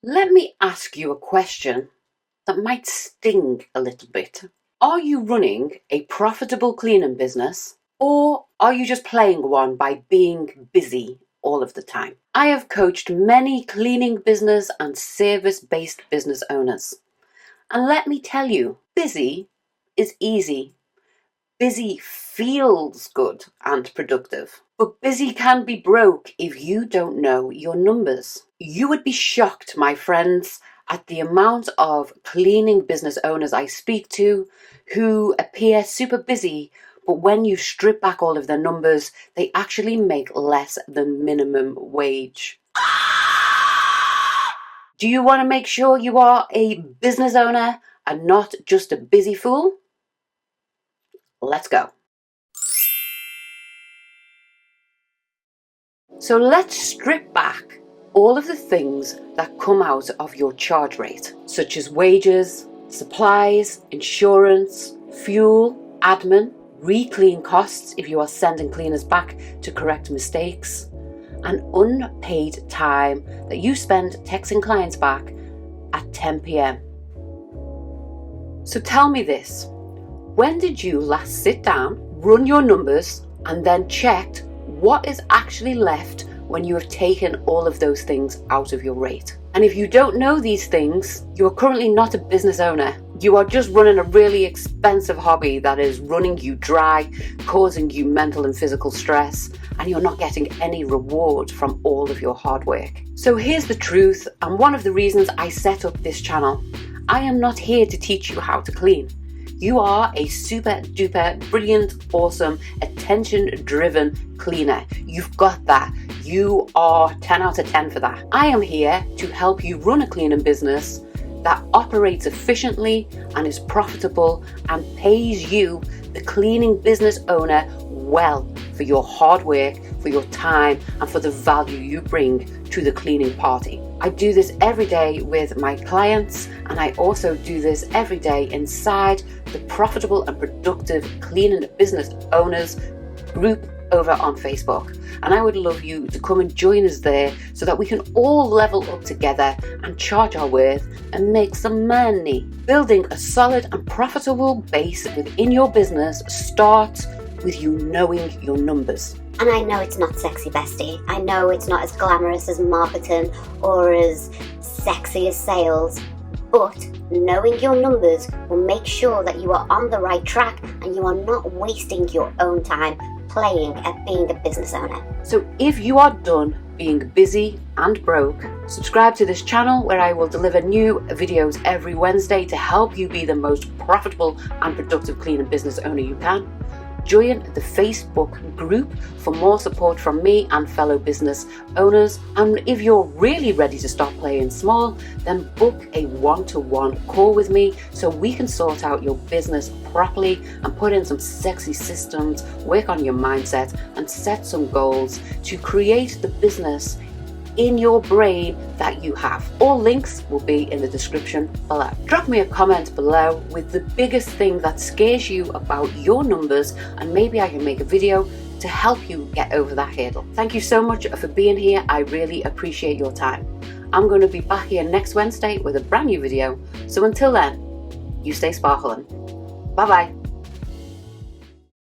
Let me ask you a question that might sting a little bit. Are you running a profitable cleaning business, or are you just playing one by being busy all of the time? I have coached many cleaning business and service-based business owners. And let me tell you, busy is easy. Busy feels good and productive. But busy can be broke if you don't know your numbers. You would be shocked, my friends, at the amount of cleaning business owners I speak to who appear super busy, but when you strip back all of their numbers, they actually make less than minimum wage. Do you want to make sure you are a business owner and not just a busy fool? Let's go. So let's strip back all of the things that come out of your charge rate, such as wages, supplies, insurance, fuel, admin, re-clean costs if you are sending cleaners back to correct mistakes, and unpaid time that you spend texting clients back at 10 p.m. So tell me this, when did you last sit down, run your numbers, and then checked what is actually left when you have taken all of those things out of your rate? And if you don't know these things, you are currently not a business owner. You are just running a really expensive hobby that is running you dry, causing you mental and physical stress, and you're not getting any reward from all of your hard work. So here's the truth, and one of the reasons I set up this channel. I am not here to teach you how to clean. You are a super duper brilliant, awesome, attention driven cleaner. You've got that. You are 10 out of 10 for that. I am here to help you run a cleaning business that operates efficiently and is profitable and pays you, the cleaning business owner, well for your hard work, for your time, and for the value you bring to the cleaning party. I do this every day with my clients, and I also do this every day inside the Profitable and Productive Cleaning Business Owners group over on Facebook. And I would love you to come and join us there so that we can all level up together and charge our worth and make some money. Building a solid and profitable base within your business starts with you knowing your numbers. And I know it's not sexy, bestie. I know it's not as glamorous as marketing or as sexy as sales. But knowing your numbers will make sure that you are on the right track and you are not wasting your own time playing at being a business owner. So if you are done being busy and broke, subscribe to this channel where I will deliver new videos every Wednesday to help you be the most profitable and productive cleaning business owner you can. Join the Facebook group for more support from me and fellow business owners. And if you're really ready to start playing small, then book a one-to-one call with me so we can sort out your business properly and put in some sexy systems, work on your mindset, and set some goals to create the business in your brain that you have. All links will be in the description below. Drop me a comment below with the biggest thing that scares you about your numbers, and maybe I can make a video to help you get over that hurdle. Thank you so much for being here. I really appreciate your time. I'm going to be back here next Wednesday with a brand new video. So until then, you stay sparkling. Bye bye.